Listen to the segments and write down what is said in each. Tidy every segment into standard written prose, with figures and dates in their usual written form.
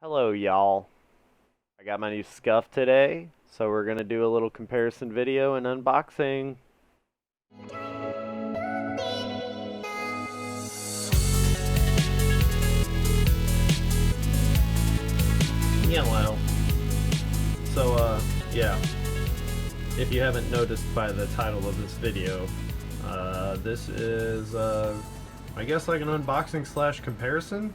Hello, y'all. I got my new scuf today, so we're gonna do a little comparison video and unboxing. Yellow. So, yeah. If you haven't noticed by the title of this video, this is, I guess like an unboxing slash comparison.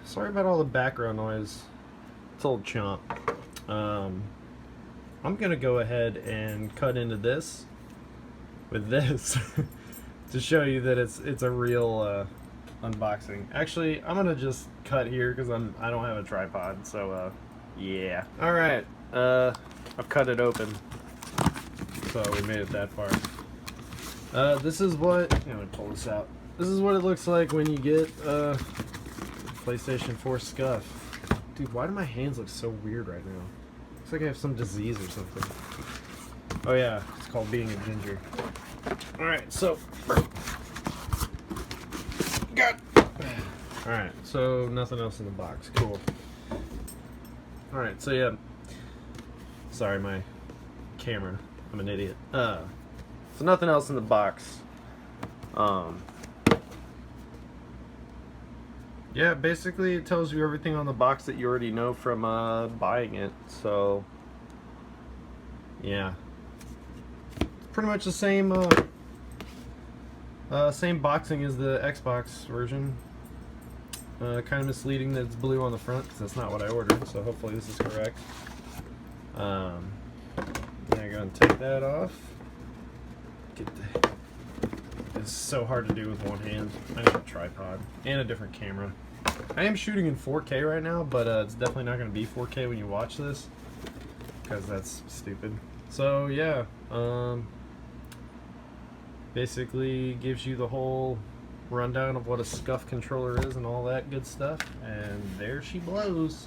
Sorry about all the background noise. It's old Chomp. I'm gonna go ahead and cut into this with this to show you that it's a real unboxing. Actually, I'm gonna just cut here because I don't have a tripod. So yeah. All right. I've cut it open, so we made it that far. This is what I'm gonna pull this out. This is what it looks like when you get PlayStation 4 scuf. Dude, why do my hands look so weird right now? Looks like I have some disease or something. Oh yeah, it's called being a ginger. Alright, so Alright, so nothing else in the box. Cool. Alright, so yeah. Sorry, my camera. I'm an idiot. So nothing else in the box. Yeah, basically it tells you everything on the box that you already know from buying it. So yeah, it's pretty much the same same boxing as the Xbox version. Kind of misleading that it's blue on the front because that's not what I ordered. So hopefully this is correct. Now I'm gonna take that off. It's so hard to do with one hand. I need a tripod and a different camera. I am shooting in 4K right now, but it's definitely not going to be 4K when you watch this because that's stupid. So yeah, basically gives you the whole rundown of what a scuf controller is and all that good stuff. And there she blows.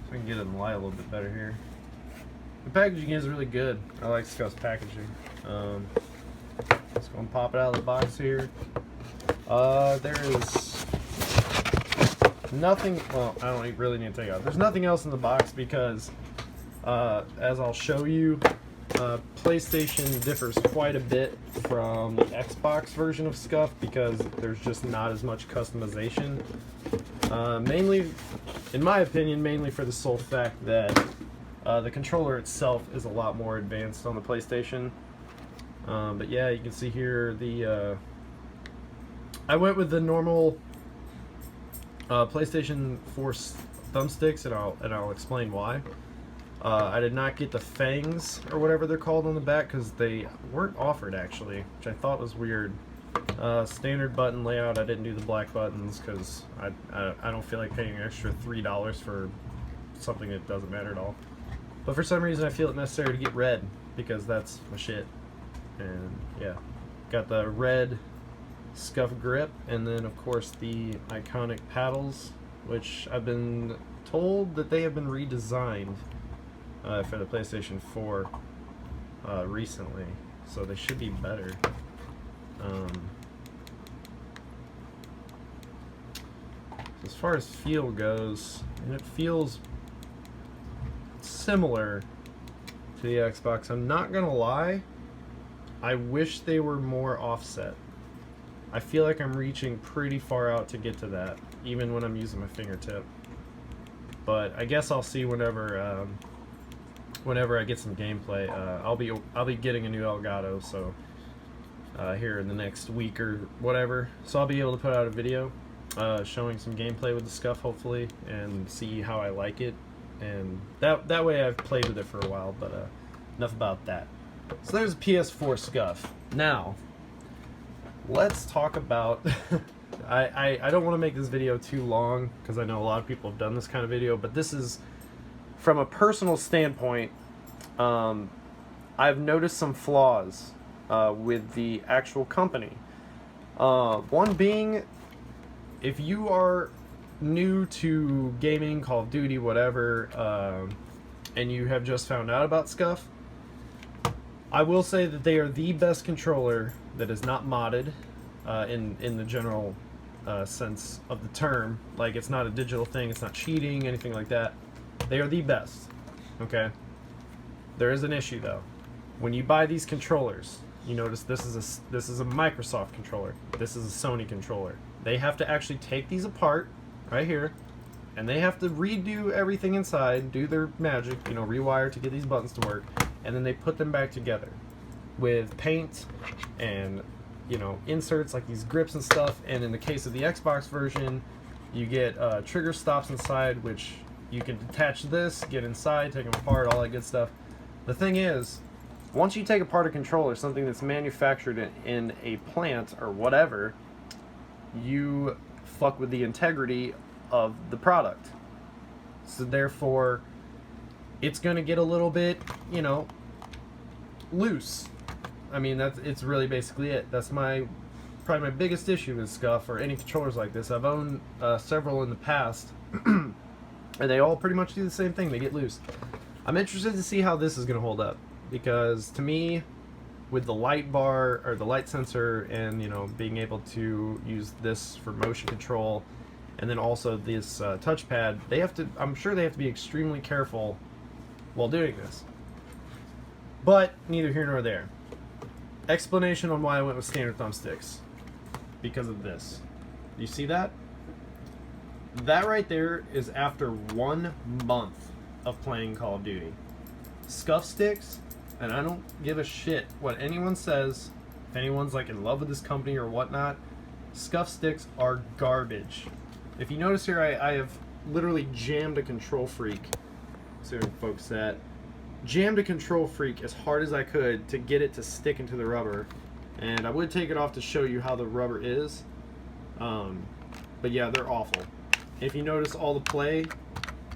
So I can get it in light a little bit better here. The packaging is really good. I like scuf's packaging. Let's go and pop it out of the box here. There is nothing. Well, I don't really need to take it out. There's nothing else in the box because, as I'll show you, PlayStation differs quite a bit from the Xbox version of scuf because there's just not as much customization. Mainly, in my opinion, mainly for the sole fact that the controller itself is a lot more advanced on the PlayStation. But yeah, you can see here the I went with the normal PlayStation 4 thumbsticks, and I'll explain why. I did not get the fangs or whatever they're called on the back because they weren't offered actually, which I thought was weird. Standard button layout. I didn't do the black buttons because I don't feel like paying an extra $3 for something that doesn't matter at all. But for some reason I feel it necessary to get red because that's my shit. And yeah, got the red scuf grip, and then of course the iconic paddles, which I've been told that they have been redesigned for the PlayStation 4 recently, so they should be better. As far as feel goes, and it feels similar to the Xbox. I'm not gonna lie, I wish they were more offset. I feel like I'm reaching pretty far out to get to that, even when I'm using my fingertip. But I guess I'll see whenever I get some gameplay. I'll be getting a new Elgato, so here in the next week or whatever. So I'll be able to put out a video showing some gameplay with the scuf, hopefully, and see how I like it. And that way I've played with it for a while. But enough about that. So there's a PS4 scuf. Now, let's talk about... I don't want to make this video too long, because I know a lot of people have done this kind of video, but this is, from a personal standpoint, I've noticed some flaws with the actual company. One being, if you are new to gaming, Call of Duty, whatever, and you have just found out about scuf, I will say that they are the best controller that is not modded in the general sense of the term. Like, it's not a digital thing, it's not cheating, anything like that. They are the best, okay? There is an issue, though. When you buy these controllers, you notice this is a Microsoft controller. This is a Sony controller. They have to actually take these apart, right here, and they have to redo everything inside, do their magic, you know, rewire to get these buttons to work, and then they put them back together with paint and, you know, inserts like these grips and stuff. And in the case of the Xbox version, you get trigger stops inside, which you can detach this, get inside, take them apart, all that good stuff. The thing is, once you take apart a controller, something that's manufactured in a plant or whatever, you fuck with the integrity of the product. So therefore, it's gonna get a little bit, you know, loose. I mean, it's really basically it. That's probably my biggest issue with scuf or any controllers like this. I've owned several in the past, and they all pretty much do the same thing. They get loose. I'm interested to see how this is going to hold up, because to me, with the light bar or the light sensor, and, you know, being able to use this for motion control, and then also this touchpad, I'm sure they have to be extremely careful while doing this. But neither here nor there. Explanation on why I went with standard thumbsticks. Because of this. You see that? That right there is after 1 month of playing Call of Duty. Scuf sticks, and I don't give a shit what anyone says, if anyone's like in love with this company or whatnot, scuf sticks are garbage. If you notice here, I have literally jammed a Control Freak. See where folks at. Jammed a Control Freak as hard as I could to get it to stick into the rubber. And I would take it off to show you how the rubber is. But yeah, they're awful. If you notice all the play,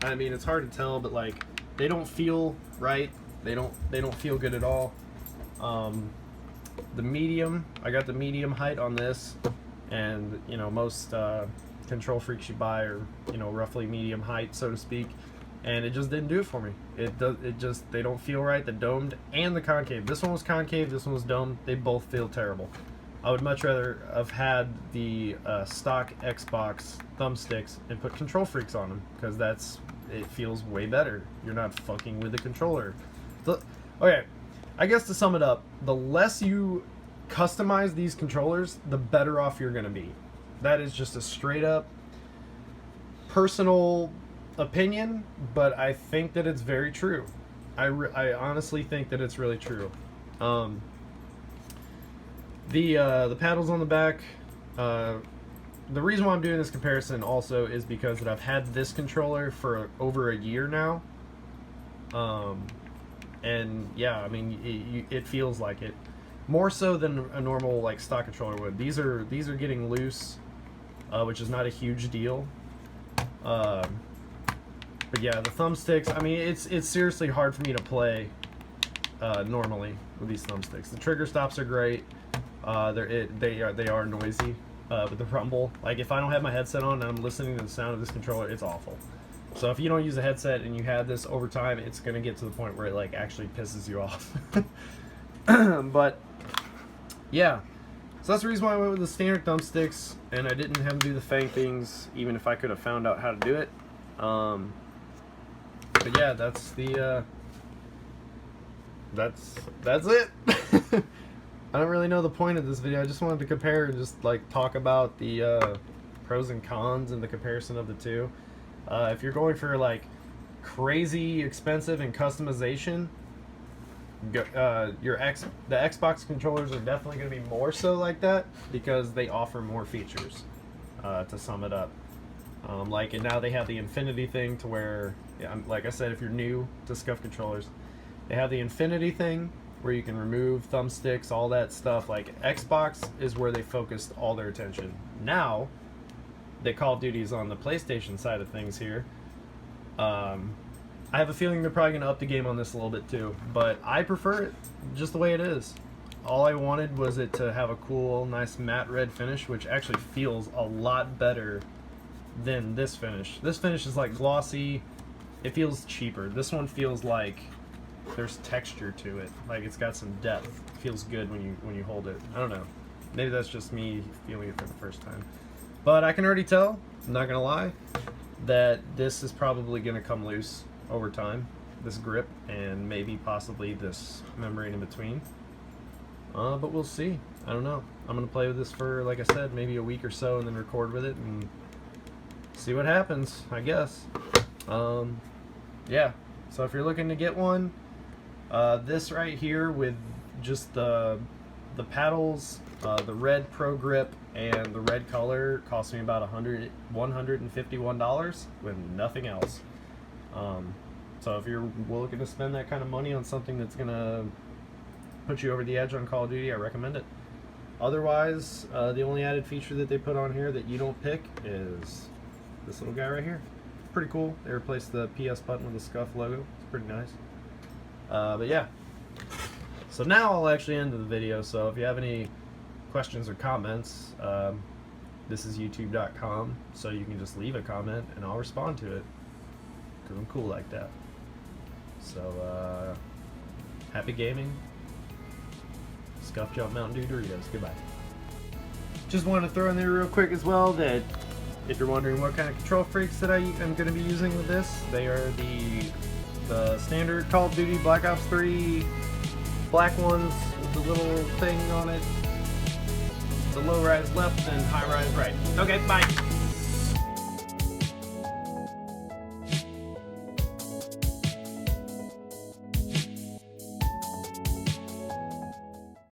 I mean, it's hard to tell, but like, they don't feel right. They don't feel good at all. The medium, I got the medium height on this, and you know, most Control Freaks you buy are, you know, roughly medium height, so to speak. And it just didn't do it for me. They don't feel right, the domed and the concave. This one was concave, this one was domed. They both feel terrible. I would much rather have had the stock Xbox thumbsticks and put Control Freaks on them, because it feels way better. You're not fucking with the controller. Okay, I guess to sum it up, the less you customize these controllers, the better off you're gonna be. That is just a straight up personal opinion, but I think that it's very true. I honestly think that it's really true. The paddles on the back, the reason why I'm doing this comparison also is because that I've had this controller for over a year now, and yeah, I mean, it feels like it more so than a normal like stock controller would. These are getting loose, which is not a huge deal. But yeah, the thumbsticks, I mean, it's seriously hard for me to play normally with these thumbsticks. The trigger stops are great. They are noisy with the rumble. Like, if I don't have my headset on and I'm listening to the sound of this controller, it's awful. So if you don't use a headset and you have this over time, it's gonna get to the point where it like actually pisses you off. But yeah, so that's the reason why I went with the standard thumbsticks, and I didn't have to do the fang things, even if I could have found out how to do it. But yeah, that's the that's it. I don't really know the point of this video. I just wanted to compare and just like talk about the pros and cons and the comparison of the two. If you're going for like crazy expensive and customization, the Xbox controllers are definitely going to be more so like that, because they offer more features. To sum it up, and now they have the infinity thing to where, yeah, like I said, if you're new to scuf controllers, they have the infinity thing where you can remove thumbsticks, all that stuff. Like, Xbox is where they focused all their attention. Now that Call of Duty is on the PlayStation side of things here, I have a feeling they're probably going to up the game on this a little bit too, but I prefer it just the way it is. All I wanted was it to have a cool, nice matte red finish, which actually feels a lot better than this finish. This finish is like glossy. It feels cheaper. This one feels like there's texture to it. Like, it's got some depth. It feels good when you hold it. I don't know. Maybe that's just me feeling it for the first time. But I can already tell, I'm not gonna lie, that this is probably gonna come loose over time. This grip and maybe possibly this membrane in between. But we'll see. I don't know. I'm gonna play with this for, like I said, maybe a week or so, and then record with it and see what happens, I guess. Yeah. So if you're looking to get one, this right here with just the paddles, the red Pro Grip, and the red color cost me about $151 with nothing else. So if you're looking to spend that kind of money on something that's gonna put you over the edge on Call of Duty, I recommend it. Otherwise, the only added feature that they put on here that you don't pick is this little guy right here. Pretty cool. They replaced the PS button with the scuf logo. It's pretty nice. But yeah. So now I'll actually end the video. So if you have any questions or comments, this is youtube.com, so you can just leave a comment and I'll respond to it, because I'm cool like that. So happy gaming. Scuff Jump Mountain Dew Doritos. Goodbye. Just wanted to throw in there real quick as well that if you're wondering what kind of control freaks that I am going to be using with this, they are the standard Call of Duty Black Ops 3 black ones with the little thing on it. The low rise left and high rise right. Okay, bye.